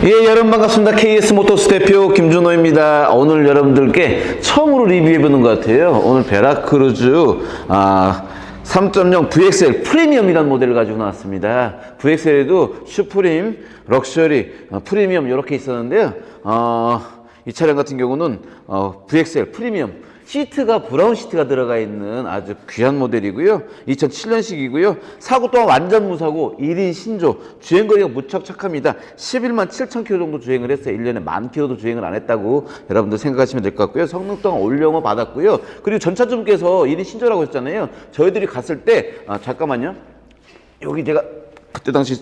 예, 여러분 반갑습니다. KS 모터스 대표 김준호입니다. 오늘 여러분들께 처음으로 리뷰해보는 것 같아요. 오늘 베라크루즈 3.0 VXL 프리미엄이라는 모델을 가지고 나왔습니다. VXL에도 슈프림, 럭셔리, 프리미엄 이렇게 있었는데요. 이 차량 같은 경우는 VXL 프리미엄 시트가 브라운 시트가 들어가 있는 아주 귀한 모델이고요. 2007년식이고요. 사고 또한 완전 무사고 1인 신조, 주행거리가 무척 착합니다. 11만 7천 킬로 정도 주행을 했어요. 1년에 10,000 킬로도 주행을 안 했다고 여러분들 생각하시면 될 것 같고요. 성능 또한 올영어 받았고요. 그리고 전차주분께서 1인 신조라고 했잖아요. 저희들이 갔을 때 잠깐만요. 여기 제가 그때 당시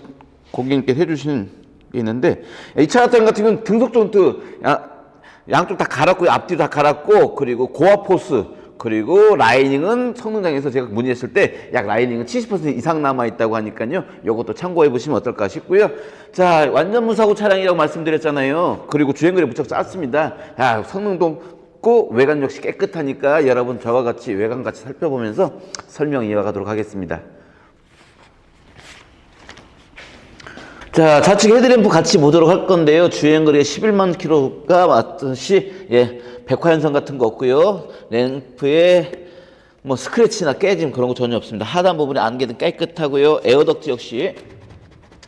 고객님께 해주신 게 있는데, 이 차 같은 경우는 등속 조인트 양쪽 다 갈았고요. 앞뒤 다 갈았고, 그리고 고압 포스, 그리고 라이닝은 성능장에서 제가 문의했을 때 약 라이닝은 70% 이상 남아있다고 하니까요. 요것도 참고해 보시면 어떨까 싶고요. 자, 완전 무사고 차량이라고 말씀드렸잖아요. 그리고 주행거리 무척 짧습니다. 성능도 없고 외관 역시 깨끗하니까 여러분 저와 같이 외관 같이 살펴보면서 설명 이어가도록 하겠습니다. 자, 좌측 헤드램프 같이 보도록 할 건데요. 주행거리가 11만 킬로가 맞듯이, 백화현상 같은 거 없고요. 램프에 뭐 스크래치나 깨짐 그런 거 전혀 없습니다. 하단 부분에 안개등 깨끗하고요. 에어덕트 역시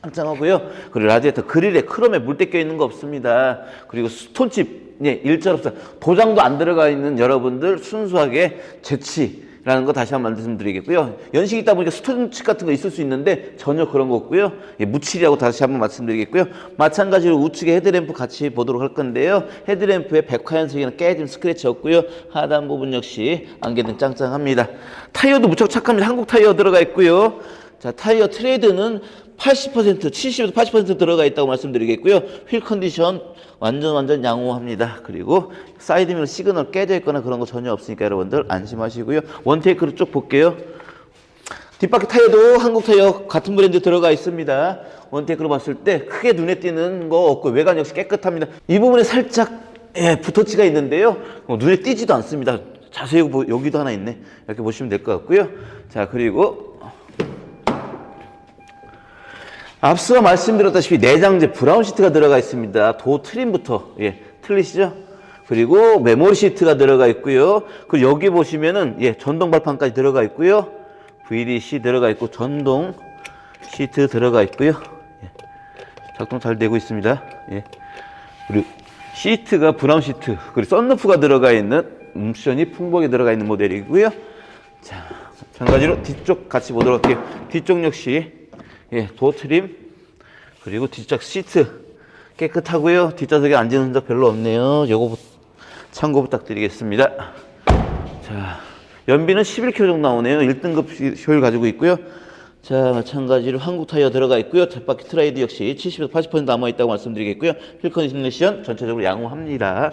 짱짱하고요. 그리고 라디에이터 그릴에 크롬에 물때 껴 있는 거 없습니다. 그리고 스톤칩, 일절 없어. 도장도 안 들어가 있는 여러분들 순수하게 재치라는 거 다시 한번 말씀드리겠고요. 연식이 있다 보니까 스톤칩 같은 거 있을 수 있는데 전혀 그런 거 없고요. 무칠이라고 다시 한번 말씀드리겠고요. 마찬가지로 우측에 헤드램프 같이 보도록 할 건데요. 헤드램프에 백화현색이나 깨짐 스크래치 없고요. 하단 부분 역시 안개등 짱짱합니다. 타이어도 무척 착합니다. 한국 타이어 들어가 있고요. 자, 타이어 트레이드는 80%, 70에서 80% 들어가 있다고 말씀드리겠고요. 휠 컨디션 완전 양호합니다. 그리고 사이드미러 시그널 깨져 있거나 그런 거 전혀 없으니까 여러분들 안심하시고요. 원테이크로 쭉 볼게요. 뒷바퀴 타이어도 한국 타이어 같은 브랜드 들어가 있습니다. 원테이크로 봤을 때 크게 눈에 띄는 거 없고 외관 역시 깨끗합니다. 이 부분에 살짝 붓터치가 있는데요. 눈에 띄지도 않습니다. 자세히 여기도 하나 있네. 이렇게 보시면 될 것 같고요. 자, 그리고 앞서 말씀드렸다시피 내장재 브라운 시트가 들어가 있습니다. 도 트림부터 틀리시죠? 그리고 메모리 시트가 들어가 있고요. 그리고 여기 보시면은 전동 발판까지 들어가 있고요. VDC 들어가 있고 전동 시트 들어가 있고요. 작동 잘 되고 있습니다. 그리고 시트가 브라운 시트, 그리고 썬루프가 들어가 있는 옵션이 풍부하게 들어가 있는 모델이고요. 자, 마찬가지로 뒤쪽 같이 보도록 할게요. 뒤쪽 역시 도어 트림, 그리고 뒷좌석 시트 깨끗하고요. 뒷좌석에 앉은 흔적 별로 없네요. 요거 참고 부탁드리겠습니다. 자, 연비는 11km 정도 나오네요. 1등급 효율 가지고 있고요. 자, 마찬가지로 한국 타이어 들어가 있고요. 뒷바퀴 트레이드 역시 70에서 80% 남아있다고 말씀드리겠고요. 휠 컨디션 전체적으로 양호합니다.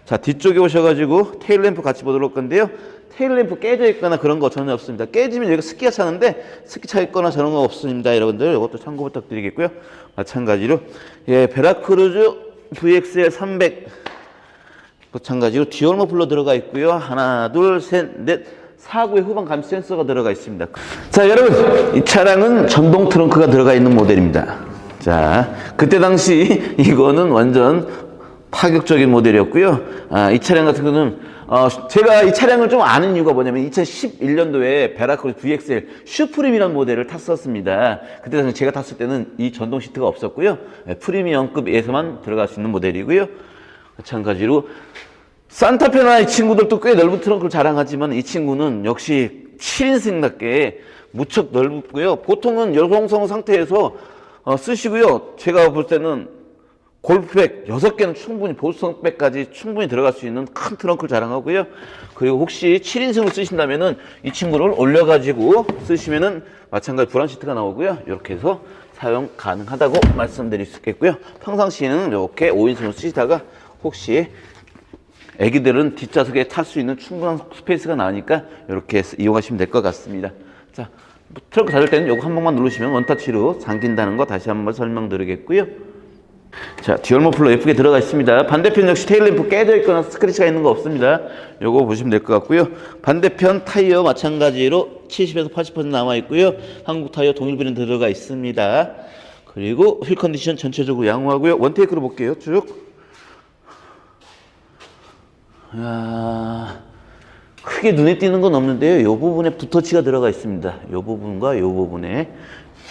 자, 뒤쪽에 오셔가지고 테일램프 같이 보도록 할 건데요. 테일램프 깨져 있거나 그런 거 전혀 없습니다. 깨지면 여기가 스키가 차는데 스키 차 있거나 저런 거 없습니다. 여러분들 이것도 참고 부탁드리겠고요. 마찬가지로 베라크루즈 VXL 300 마찬가지로 듀얼 머플러 들어가 있고요. 하나, 둘, 셋, 넷, 4구의 후방 감시 센서가 들어가 있습니다. 자, 여러분 이 차량은 전동 트렁크가 들어가 있는 모델입니다. 자, 그때 당시 이거는 완전 파격적인 모델이었고요. 이 차량 같은 경우는 제가 이 차량을 좀 아는 이유가 뭐냐면 2011년도에 베라크루즈 VXL 슈프림이라는 모델을 탔었습니다. 그때 당시 제가 탔을 때는 이 전동 시트가 없었고요. 프리미엄급에서만 들어갈 수 있는 모델이고요. 마찬가지로 산타페나 이 친구들도 꽤 넓은 트렁크를 자랑하지만 이 친구는 역시 7인승답게 무척 넓고요. 보통은 여성성 상태에서 쓰시고요. 제가 볼 때는 골프백 6개는 충분히 보수성백까지 충분히 들어갈 수 있는 큰 트렁크를 자랑하고요. 그리고 혹시 7인승으로 쓰신다면은 이 친구를 올려가지고 쓰시면은 마찬가지 브라운 시트가 나오고요. 이렇게 해서 사용 가능하다고 말씀드릴 수 있겠고요. 평상시에는 이렇게 5인승으로 쓰시다가 혹시 애기들은 뒷좌석에 탈 수 있는 충분한 스페이스가 나오니까 이렇게 이용하시면 될 것 같습니다. 자, 트렁크 닫을 때는 이거 한 번만 누르시면 원터치로 잠긴다는 거 다시 한번 설명드리겠고요. 자, 듀얼 머플러 예쁘게 들어가 있습니다. 반대편 역시 테일램프 깨져 있거나 스크래치가 있는 거 없습니다. 요거 보시면 될 것 같고요. 반대편 타이어 마찬가지로 70에서 80% 남아 있고요. 한국 타이어 동일 브랜드 들어가 있습니다. 그리고 휠 컨디션 전체적으로 양호하고요. 원테이크로 볼게요. 쭉. 크게 눈에 띄는 건 없는데요. 이 부분에 붓터치가 들어가 있습니다. 이 부분과 이 부분에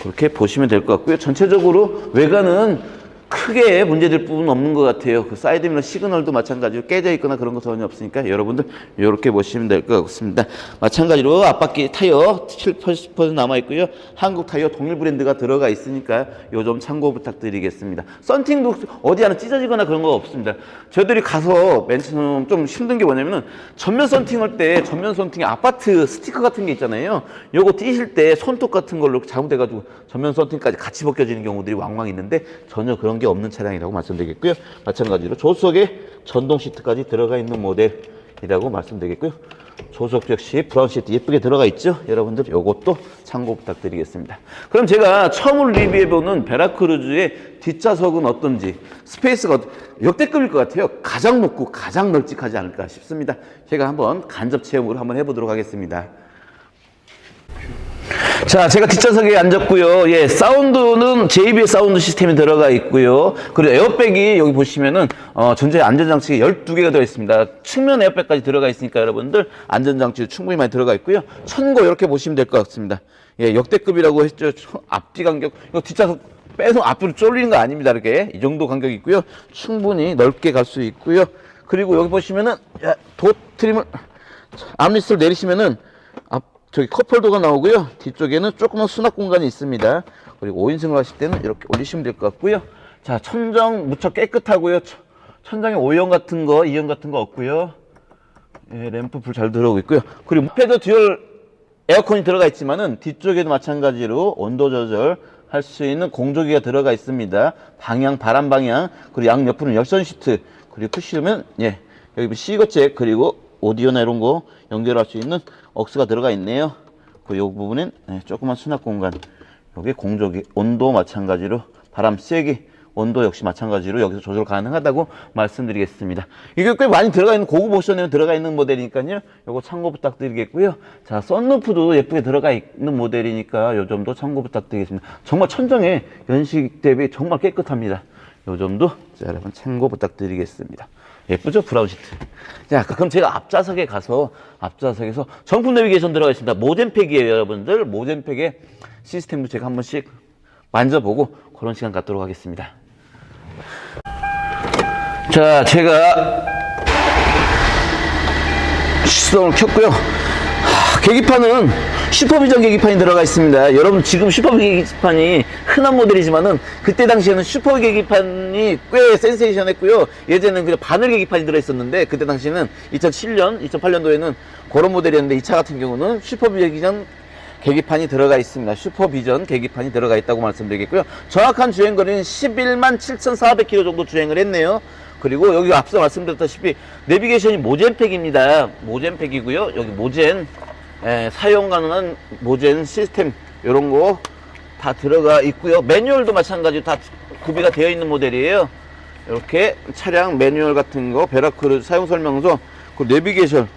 그렇게 보시면 될 것 같고요. 전체적으로 외관은 크게 문제될 부분은 없는 것 같아요. 그 사이드미러 시그널도 마찬가지로 깨져 있거나 그런 거 전혀 없으니까 여러분들 이렇게 보시면 될 것 같습니다. 마찬가지로 앞바퀴 타이어 70% 남아 있고요. 한국 타이어 동일 브랜드가 들어가 있으니까 요 점 참고 부탁드리겠습니다. 썬팅도 어디 하나 찢어지거나 그런 거 없습니다. 저희들이 가서 맨 처음 좀 힘든 게 뭐냐면은 전면 썬팅할 때 전면 썬팅에 아파트 스티커 같은 게 있잖아요. 요거 띄실 때 손톱 같은 걸로 잘못해가지고 전면 썬팅까지 같이 벗겨지는 경우들이 왕왕 있는데 전혀 그런 게 없는 차량이라고 말씀드리겠고요. 마찬가지로 조수석에 전동 시트까지 들어가 있는 모델이라고 말씀드리겠고요. 조수석 역시 브라운 시트 예쁘게 들어가 있죠. 여러분들 요것도 참고 부탁드리겠습니다. 그럼 제가 처음으로 리뷰해보는 베라크루즈의 뒷좌석은 어떤지, 스페이스가 역대급일 것 같아요. 가장 높고 가장 널찍하지 않을까 싶습니다. 제가 한번 간접 체험으로 한번 해보도록 하겠습니다. 자, 제가 뒷좌석에 앉았고요. 예, 사운드는 JBL 사운드 시스템이 들어가 있고요. 그리고 에어백이 여기 보시면은 전체 안전장치가 12개가 들어 있습니다. 측면 에어백까지 들어가 있으니까 여러분들 안전장치 충분히 많이 들어가 있고요. 천고 이렇게 보시면 될 것 같습니다. 예, 역대급이라고 했죠. 앞뒤 간격, 이거 뒷좌석 빼서 앞으로 쫄리는 거 아닙니다. 이렇게 이 정도 간격이 있고요. 충분히 넓게 갈 수 있고요. 그리고 여기 보시면은 도 트림을 암리스트를 내리시면은 저기 컵홀더가 나오고요. 뒤쪽에는 조그만 수납 공간이 있습니다. 그리고 5인승을 하실 때는 이렇게 올리시면 될 것 같고요. 자, 천정 무척 깨끗하고요. 천장에 O형 같은 거, E형 같은 거 없고요. 예, 램프 불 잘 들어오고 있고요. 그리고 앞에도 듀얼 에어컨이 들어가 있지만은 뒤쪽에도 마찬가지로 온도 조절 할 수 있는 공조기가 들어가 있습니다. 방향, 바람 방향, 그리고 양 옆으로는 열선 시트, 그리고 푸시면 예, 여기 C거잭, 그리고 오디오나 이런 거 연결할 수 있는 억스가 들어가 있네요. 그리고 이 부분엔 조그만 수납 공간, 여기 공조기, 온도 마찬가지로 바람 세기, 온도 역시 마찬가지로 여기서 조절 가능하다고 말씀드리겠습니다. 이게 꽤 많이 들어가 있는 고급 옵션에 들어가 있는 모델이니까요. 요거 참고 부탁드리겠고요. 자, 썬루프도 예쁘게 들어가 있는 모델이니까 요 점도 참고 부탁드리겠습니다. 정말 천정에 연식 대비 정말 깨끗합니다. 요 점도 자, 여러분 참고 부탁드리겠습니다. 예쁘죠? 브라운 시트. 자, 그럼 제가 앞좌석에 가서 앞좌석에서 정품 내비게이션 들어가 있습니다. 모젠팩이에요, 여러분들. 모젠팩의 시스템도 제가 한 번씩 만져보고 그런 시간 갖도록 하겠습니다. 자, 제가 시동을 켰고요. 계기판은 슈퍼비전 계기판이 들어가 있습니다. 여러분 지금 슈퍼비전 계기판이 흔한 모델이지만은 그때 당시에는 슈퍼 계기판이 꽤 센세이션했고요. 예전에는 그냥 바늘 계기판이 들어있었는데 그때 당시에는 2007년, 2008년도에는 그런 모델이었는데 이 차 같은 경우는 슈퍼비전 계기판이 들어가 있습니다. 슈퍼비전 계기판이 들어가 있다고 말씀드리겠고요. 정확한 주행거리는 11만 7,400km 정도 주행을 했네요. 그리고 여기 앞서 말씀드렸다시피 내비게이션이 모젠팩입니다. 모젠팩이고요. 여기 모젠 사용 가능한 모젠 시스템 이런 거 다 들어가 있고요. 매뉴얼도 마찬가지로 다 구비가 되어 있는 모델이에요. 이렇게 차량 매뉴얼 같은 거, 베라크루즈 사용 설명서, 그리고 내비게이션,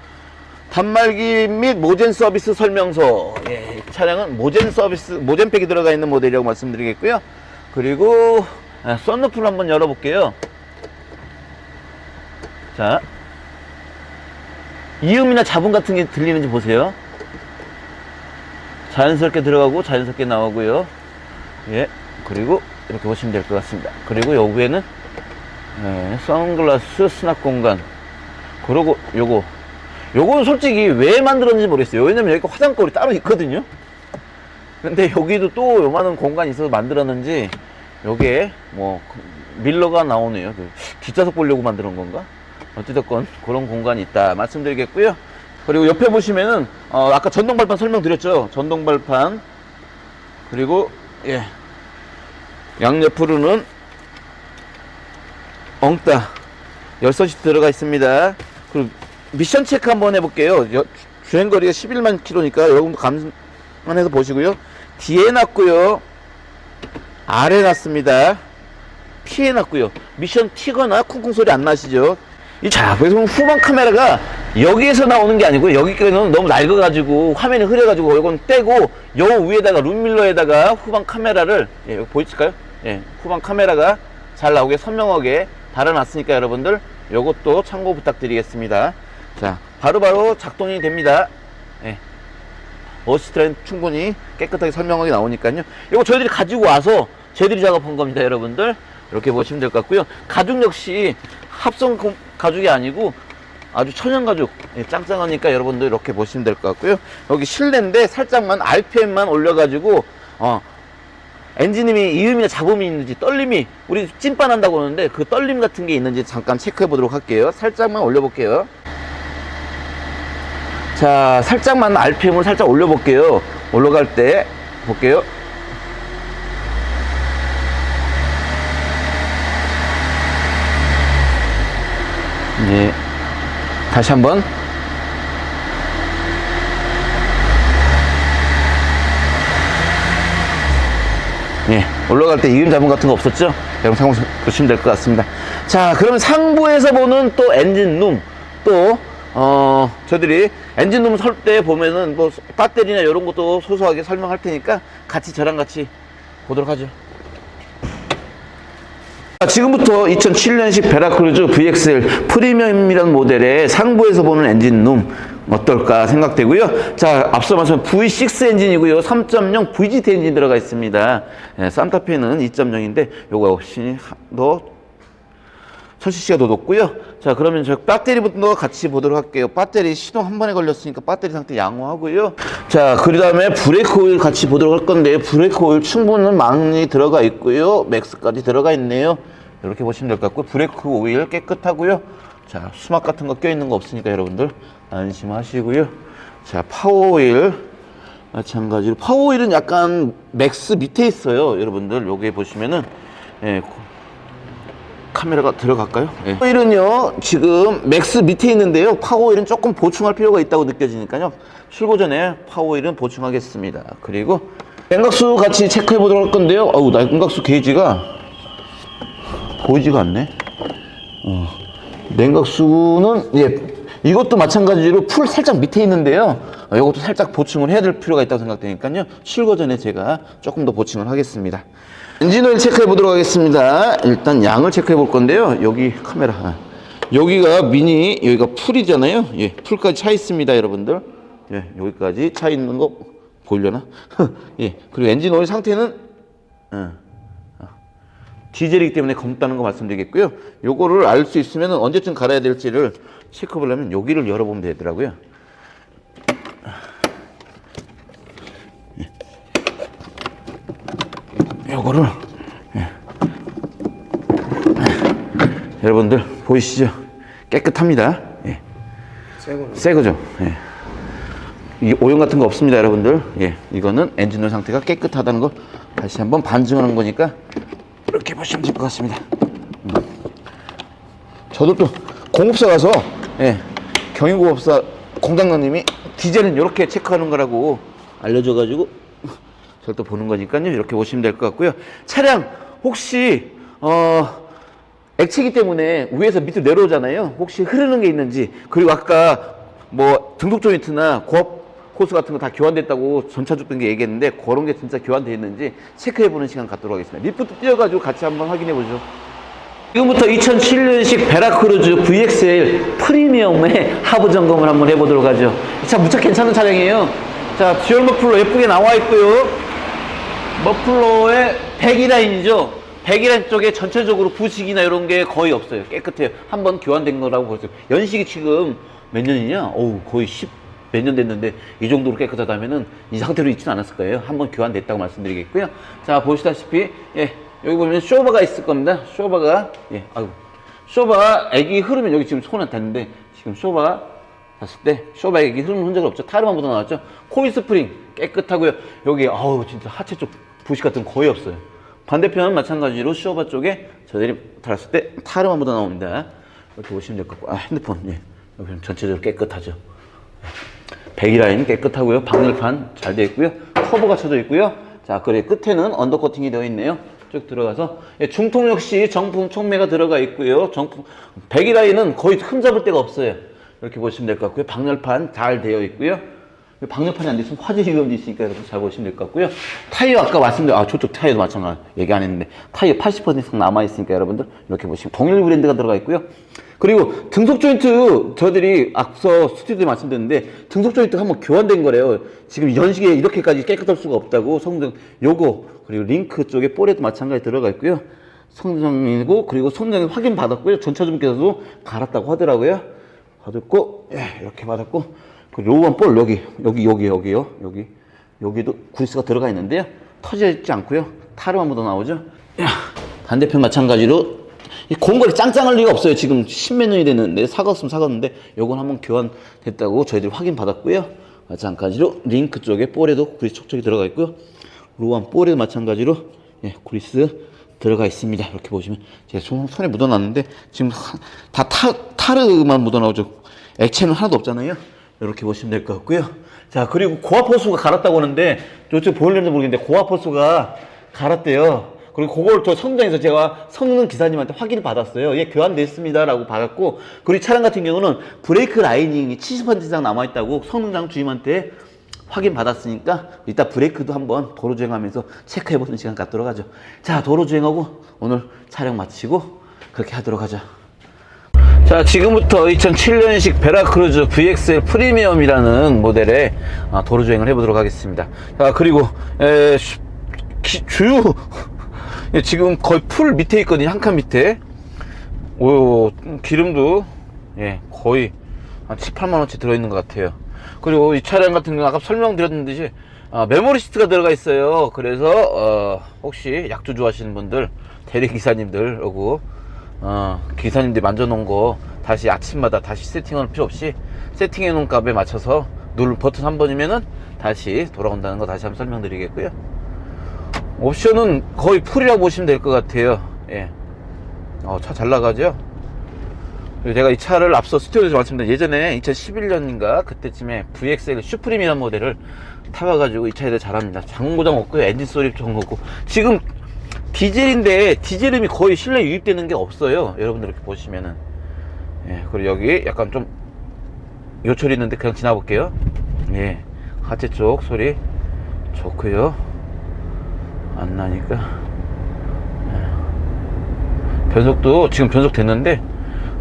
단말기 및 모젠 서비스 설명서. 예, 차량은 모젠 서비스, 모젠팩이 들어가 있는 모델이라고 말씀드리겠고요. 그리고 썬루프를 한번 열어볼게요. 자, 이음이나 잡음 같은 게 들리는지 보세요. 자연스럽게 들어가고 자연스럽게 나오고요. 예, 그리고 이렇게 보시면 될 것 같습니다. 그리고 여기에는 선글라스 수납 공간. 그리고 요거는 솔직히 왜 만들었는지 모르겠어요. 왜냐면 여기가 화장거리 따로 있거든요. 근데 여기도 또 요만한 공간이 있어서 만들었는지 여기에 뭐 밀러가 나오네요. 뒷좌석 보려고 만드는 건가? 어찌됐건 그런 공간이 있다 말씀드리겠고요. 그리고 옆에 보시면은 아까 전동발판 설명드렸죠. 전동발판. 그리고 예, 양옆으로는 엉따 열선 시트 들어가 있습니다. 그리고 미션 체크 한번 해볼게요. 주행거리가 11만 킬로니까 여러분도 감안해서 보시고요. 뒤에 놨고요, 아래 놨습니다. 피해 놨고요. 미션 튀거나 쿵쿵 소리 안 나시죠? 자, 그래서 후방 카메라가 여기에서 나오는 게 아니고 여기까지는 너무 낡아가지고 화면이 흐려가지고 이건 떼고 요 위에다가 룸밀러에다가 후방 카메라를 여기 보이실까요? 예, 후방 카메라가 잘 나오게 선명하게 달아놨으니까 여러분들 요것도 참고 부탁드리겠습니다. 자, 바로바로 작동이 됩니다. 예. 어시스트는 충분히 깨끗하게 선명하게 나오니까요. 이거 저희들이 가지고 와서 저희들이 작업한 겁니다, 여러분들. 이렇게 보시면 될 것 같고요. 가죽 역시 합성 가죽이 아니고 아주 천연 가죽, 예, 짱짱하니까 여러분들 이렇게 보시면 될 것 같고요. 여기 실내인데 살짝만 RPM만 올려가지고 엔진음이 이음이나 잡음이 있는지 떨림이 우리 찐빠 난다고 하는데 그 떨림 같은 게 있는지 잠깐 체크해 보도록 할게요. 살짝만 올려볼게요. 자, 살짝만 RPM을 살짝 올려볼게요. 올라갈 때 볼게요. 네, 다시 한번. 예, 올라갈 때 이음 잡음 같은 거 없었죠? 여러분 상부 보시면 될 것 같습니다. 자, 그러면 상부에서 보는 또 엔진룸, 또 저희들이 엔진룸 설 때 보면은 뭐 배터리나 이런 것도 소소하게 설명할 테니까 같이 저랑 같이 보도록 하죠. 지금부터 2007년식 베라크루즈 VXL 프리미엄이라는 모델의 상부에서 보는 엔진룸 어떨까 생각되고요. 자, 앞서 말씀한 V6 엔진이고요. 3.0 VGT 엔진 들어가 있습니다. 예, 산타페는 2.0인데 요거 역시 더 1000cc가 더 높고요. 자, 그러면 저 배터리부터 같이 보도록 할게요. 배터리 시동 한 번에 걸렸으니까 배터리 상태 양호하고요. 자, 그 다음에 브레이크 오일 같이 보도록 할 건데 브레이크 오일 충분한 많이 들어가 있고요. 맥스까지 들어가 있네요. 이렇게 보시면 될 것 같고 브레이크 오일 깨끗하고요. 자, 수막 같은 거 껴있는 거 없으니까 여러분들 안심하시고요. 자, 파워오일 마찬가지로 파워오일은 약간 맥스 밑에 있어요. 여러분들 여기 보시면은 예, 카메라가 들어갈까요? 예. 파워오일은요 지금 맥스 밑에 있는데요. 파워오일은 조금 보충할 필요가 있다고 느껴지니까요. 출고 전에 파워오일은 보충하겠습니다. 그리고 냉각수 같이 체크해 보도록 할 건데요. 어우, 냉각수 게이지가 보이지가 않네. 냉각수는 예, 이것도 마찬가지로 풀 살짝 밑에 있는데요. 이것도 살짝 보충을 해야 될 필요가 있다고 생각되니까요. 출고 전에 제가 조금 더 보충을 하겠습니다. 엔진오일 체크해 보도록 하겠습니다. 일단 양을 체크해 볼 건데요. 여기 카메라, 여기가 미니, 여기가 풀이잖아요. 예, 풀까지 차 있습니다, 여러분들. 예, 여기까지 차 있는 거 보이려나? 예, 그리고 엔진오일 상태는 디젤이기 때문에 검다는 거 말씀드리겠고요. 요거를 알 수 있으면 언제쯤 갈아야 될지를 체크해 보려면 여기를 열어보면 되더라고요. 요거를 여러분들 보이시죠? 깨끗합니다. 예. 새 거죠. 예. 이 오염 같은 거 없습니다, 여러분들. 예. 이거는 엔진오일 상태가 깨끗하다는 거 다시 한번 반증하는 거니까 이렇게 보시면 될 것 같습니다. 저도 또 공업사 가서 예, 경인공업사 공장장님이 디젤은 이렇게 체크하는 거라고 알려줘가지고 저를 또 보는 거니까요. 이렇게 보시면 될 것 같고요. 차량 혹시 액체이기 때문에 위에서 밑으로 내려오잖아요. 혹시 흐르는 게 있는지, 그리고 아까 뭐 등속 조인트나 고압 호스 같은 거 다 교환됐다고 전차 줬던 게 얘기했는데 그런 게 진짜 교환되어 있는지 체크해보는 시간 갖도록 하겠습니다. 리프트 띄워가지고 같이 한번 확인해보죠. 지금부터 2007년식 베라크루즈 VXL 프리미엄의 하부 점검을 한번 해보도록 하죠. 이 차 무척 괜찮은 차량이에요. 자, 듀얼 머플러 예쁘게 나와 있고요. 머플러의 배기라인이죠. 배기라인 쪽에 전체적으로 부식이나 이런 게 거의 없어요. 깨끗해요. 한번 교환된 거라고 볼 수 있어요. 연식이 지금 몇 년이냐? 어우, 거의 10 몇 년 됐는데 이 정도로 깨끗하다면은 이 상태로 있지는 않았을 거예요. 한번 교환됐다고 말씀드리겠고요. 자, 보시다시피 예, 여기 보면 쇼바가 있을 겁니다. 쇼바가 예, 아이고, 쇼바 액이 흐르면 여기 지금 손에 닿는데 지금 쇼바 닿았을 때 쇼바 액이 흐르는 흔적은 없죠. 타르만 묻어 나왔죠. 코일 스프링 깨끗하고요. 여기 아우 진짜 하체 쪽 부식 같은 거 거의 없어요. 반대편은 마찬가지로 쇼바 쪽에 저희들이 달았을 때 타르만 묻어 나옵니다. 이렇게 보시면 될 것 같고, 아, 핸드폰 예, 여기 전체적으로 깨끗하죠. 배기라인 깨끗하고요. 방열판 잘 되어 있고요. 커버가 쳐져 있고요. 자, 그리고 끝에는 언더커팅이 되어 있네요. 쭉 들어가서 예, 중통 역시 정품 촉매가 들어가 있고요. 정품 배기라인은 거의 흠잡을 데가 없어요. 이렇게 보시면 될 것 같고요. 방열판 잘 되어 있고요. 방열판이 안 돼 있으면 화재 위험도 있으니까 여러분 잘 보시면 될 것 같고요. 타이어 아까 말씀드린 저쪽 타이어도 마찬가지 얘기 안 했는데 타이어 80% 이상 남아 있으니까 여러분들 이렇게 보시면 동일 브랜드가 들어가 있고요. 그리고 등속 조인트 저희들이 앞서 스튜디오에 말씀드렸는데 등속 조인트 한번 교환된 거래요. 지금 연식에 이렇게까지 깨끗할 수가 없다고 성능 요거 그리고 링크 쪽에 볼에도 마찬가지 들어가 있고요. 성능이고 그리고 성능 확인 받았고요. 전차주분께서도 갈았다고 하더라고요. 받았고 이렇게 받았고 그 요번 볼 여기요. 여기도 구리스가 들어가 있는데요. 터져 있지 않고요. 타르만 묻어 나오죠. 반대편 마찬가지로 이 공거리 짱짱할 리가 없어요. 지금 십몇 년이 됐는데 사갔으면 사갔는데 요건 한번 교환됐다고 저희들이 확인 받았고요. 마찬가지로 링크 쪽에 볼에도 구리스 촉촉이 들어가 있고요. 로한 볼에도 마찬가지로 구리스 들어가 있습니다. 이렇게 보시면 제가 손에 묻어놨는데 지금 다 타르만 묻어나오죠. 액체는 하나도 없잖아요. 이렇게 보시면 될 것 같고요. 자, 그리고 고압 호수가 갈았다고 하는데 저쪽 보일는지 모르겠는데 고압 호수가 갈았대요. 그리고 그걸 저 성장에서 제가 성능 기사님한테 확인을 받았어요. 예, 교환됐습니다 라고 받았고, 그리고 이 차량 같은 경우는 브레이크 라이닝이 70% 이상 남아있다고 성능장 주임한테 확인 받았으니까 이따 브레이크도 한번 도로 주행하면서 체크해보는 시간 갖도록 하죠. 자, 도로 주행하고 오늘 촬영 마치고 그렇게 하도록 하죠. 자, 지금부터 2007년식 베라크루즈 VXL 프리미엄이라는 모델의 도로 주행을 해보도록 하겠습니다. 자, 그리고 주유 지금 거의 풀 밑에 있거든요. 한 칸 밑에. 기름도 거의 한 18만원치 들어있는 것 같아요. 그리고 이 차량 같은 경우는 아까 설명드렸듯이 메모리 시트가 들어가 있어요. 그래서 혹시 약주 좋아하시는 분들, 대리기사님들 오고 기사님들이 만져놓은 거 다시 아침마다 다시 세팅할 필요 없이 세팅해 놓은 값에 맞춰서 누를 버튼 한 번이면은 다시 돌아온다는 거 다시 한번 설명드리겠고요. 옵션은 거의 풀이라고 보시면 될 것 같아요. 차 잘 나가죠? 그리고 제가 이 차를 앞서 스튜디오에서 말씀드린 예전에 2011년인가 그때쯤에 VXL 슈프림이라는 모델을 타봐가지고 이 차에 대해 잘합니다. 장고장 없고요. 엔진 소리 좋은 거고. 지금 디젤인데 디젤음이 거의 실내에 유입되는 게 없어요. 여러분들 이렇게 보시면은. 그리고 여기 약간 좀 요철이 있는데 그냥 지나볼게요. 하체 쪽 소리 좋고요. 안 나니까. 변속도 지금 변속 됐는데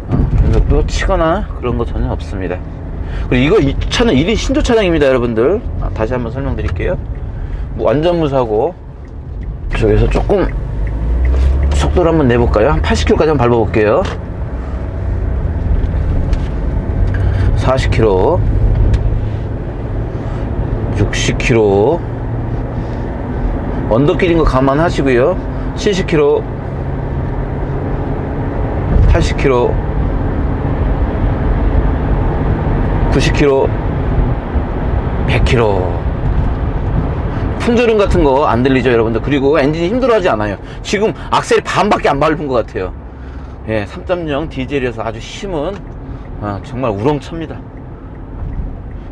변속도 치거나 그런 거 전혀 없습니다. 그리고 이 차는 1인 신조 차량입니다, 여러분들. 다시 한번 설명드릴게요. 완전 무사고. 저기서 조금 속도를 한번 내볼까요? 한 80km까지 한번 밟아볼게요. 40km, 60km, 언덕길인 거 감안하시고요. 70km, 80km, 90km, 100km. 풍조름 같은 거 안 들리죠, 여러분들? 그리고 엔진이 힘들어하지 않아요. 지금 악셀이 반밖에 안 밟은 것 같아요. 3.0 디젤이어서 아주 힘은 정말 우렁찹니다.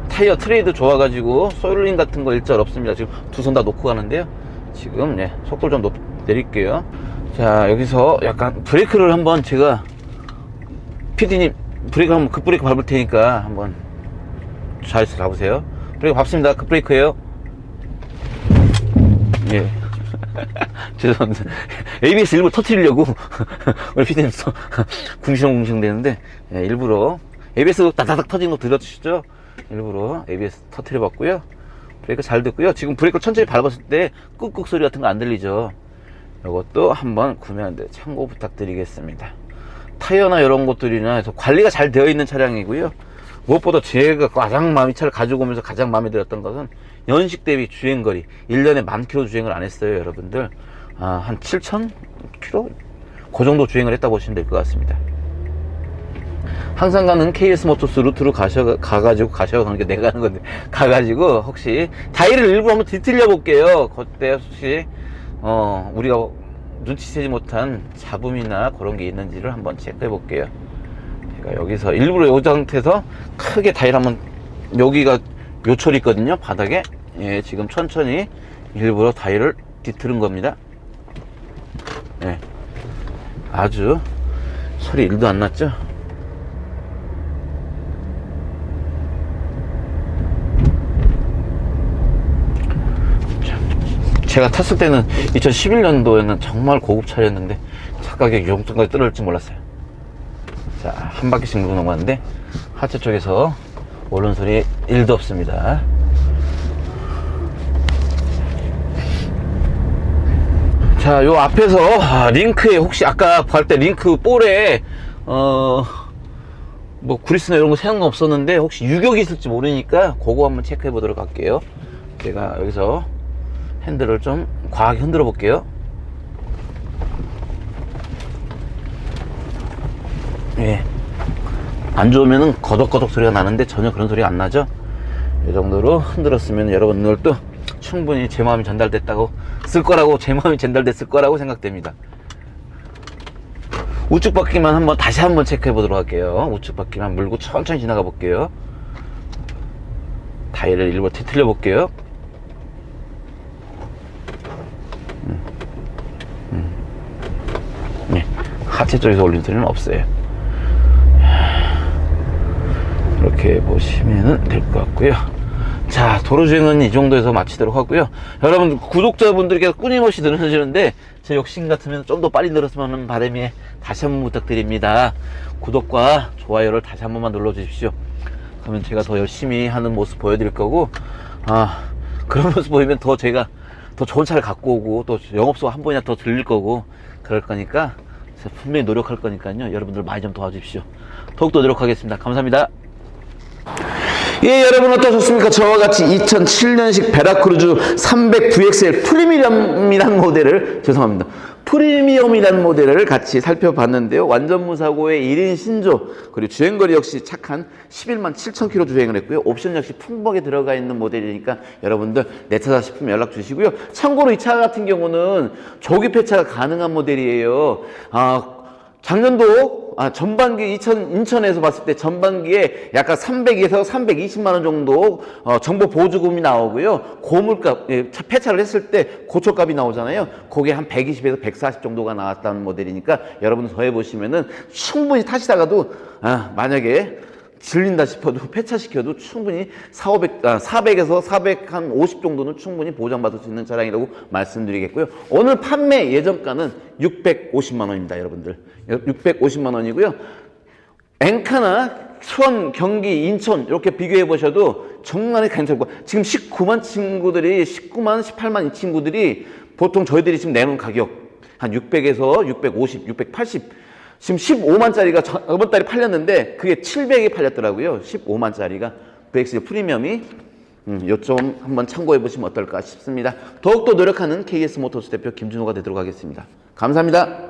타이어 트레이드 좋아가지고 소일링 같은 거 일절 없습니다. 지금 두 손 다 놓고 가는데요. 지금 속도를 좀 내릴게요. 자, 여기서 약간 브레이크를 한번 제가 PD님 브레이크 한번 급브레이크 밟을 테니까 한번 잘 잡으세요. 브레이크 밟습니다. 급브레이크예요. 죄송합니다. ABS 일부러 터뜨리려고 우리 PD님 궁시렁궁시렁 되는데 일부러 ABS 따다닥 터지는 거 들어주시죠. 일부러 ABS 터뜨려 봤고요. 브레이크 잘 됐고요. 지금 브레이크 천천히 밟았을 때 꾹꾹 소리 같은 거 안 들리죠. 이것도 한번 구매하는데 참고 부탁드리겠습니다. 타이어나 이런 것들이나 해서 관리가 잘 되어 있는 차량이고요. 무엇보다 제가 가장 이 차를 가지고 오면서 가장 마음에 들었던 것은 연식 대비 주행거리. 1년에 10,000km 주행을 안 했어요, 여러분들. 한 7,000km? 그 정도 주행을 했다 보시면 될 것 같습니다. 항상 가는 KS 모터스 루트로 가가지고 가는 게 내가 가는 건데, 가가지고 혹시 타이를 일부러 한번 뒤틀려 볼게요. 그때 혹시, 우리가 눈치채지 못한 잡음이나 그런 게 있는지를 한번 체크해 볼게요. 제가 여기서 일부러 이 상태에서 크게 타이를 한번, 여기가 요철이 있거든요, 바닥에. 지금 천천히 일부러 타이를 뒤틀은 겁니다. 아주 소리 1도 안 났죠? 제가 탔을 때는 2011년도에는 정말 고급 차였는데 차 가격이 이 정도까지 떨어질 줄 몰랐어요. 자, 한 바퀴씩 물고 넘어갔는데 하체 쪽에서 오른 소리 1도 없습니다. 자, 요 앞에서 링크에 혹시 아까 갈 때 링크 볼에 뭐 그리스나 이런 거 새는 거 없었는데 혹시 유격이 있을지 모르니까 그거 한번 체크해 보도록 할게요. 제가 여기서 핸들을 좀 과하게 흔들어 볼게요. 예, 안 좋으면은 거덕거덕 소리가 나는데 전혀 그런 소리가 안 나죠. 이 정도로 흔들었으면 여러분들도 충분히 제 마음이 전달됐다고 쓸 거라고, 제 마음이 전달됐을 거라고 생각됩니다. 우측 바퀴만 한번 다시 한번 체크해 보도록 할게요. 우측 바퀴만 물고 천천히 지나가 볼게요. 다이를 일부러 뒤틀려 볼게요. 네, 하체 쪽에서 올린 소리는 없어요. 이렇게 보시면 될 것 같고요. 자, 도로주행은 이 정도에서 마치도록 하고요. 여러분, 구독자분들께서 끊임없이 늘어지는데 제 욕심 같으면 좀 더 빨리 늘었으면 하는 바람에 다시 한번 부탁드립니다. 구독과 좋아요를 다시 한 번만 눌러주십시오. 그러면 제가 더 열심히 하는 모습 보여드릴 거고, 그런 모습 보이면 더 제가 더 좋은 차를 갖고 오고 또 영업소 한 번이나 더 들릴 거고 그럴 거니까 제가 분명히 노력할 거니까요. 여러분들 많이 좀 도와주십시오. 더욱더 노력하겠습니다. 감사합니다. 예, 여러분 어떠셨습니까? 저와 같이 2007년식 베라크루즈 300VXL 프리미엄이라는 모델을, 죄송합니다, 프리미엄이라는 모델을 같이 살펴봤는데요. 완전 무사고의 1인 신조, 그리고 주행거리 역시 착한 11만 7천 킬로 주행을 했고요. 옵션 역시 풍부하게 들어가 있는 모델이니까 여러분들 내 차다 싶으면 연락 주시고요. 참고로 이 차 같은 경우는 조기 폐차가 가능한 모델이에요. 작년도 전반기 인천에서 봤을 때 전반기에 약간 300에서 320만 원 정도 정보 보조금이 나오고요. 고물값, 폐차를 했을 때 고초값이 나오잖아요. 그게 한 120에서 140 정도가 나왔다는 모델이니까 여러분들 더해보시면은 충분히 타시다가도 만약에 질린다 싶어도 폐차시켜도 충분히 400에서 450 정도는 충분히 보장받을 수 있는 차량이라고 말씀드리겠고요. 오늘 판매 예정가는 650만 원입니다, 여러분들. 650만 원이고요. 엔카나 수원, 경기, 인천 이렇게 비교해 보셔도 정말 괜찮고, 지금 19만 친구들이 19만, 18만 이 친구들이 보통 저희들이 지금 내놓은 가격 한 600에서 650, 680, 지금 15만짜리가 저번 달에 팔렸는데 그게 700에 팔렸더라고요. 15만짜리가 VXL 프리미엄이 요점 한번 참고해 보시면 어떨까 싶습니다. 더욱더 노력하는 KS 모터스 대표 김준호가 되도록 하겠습니다. 감사합니다.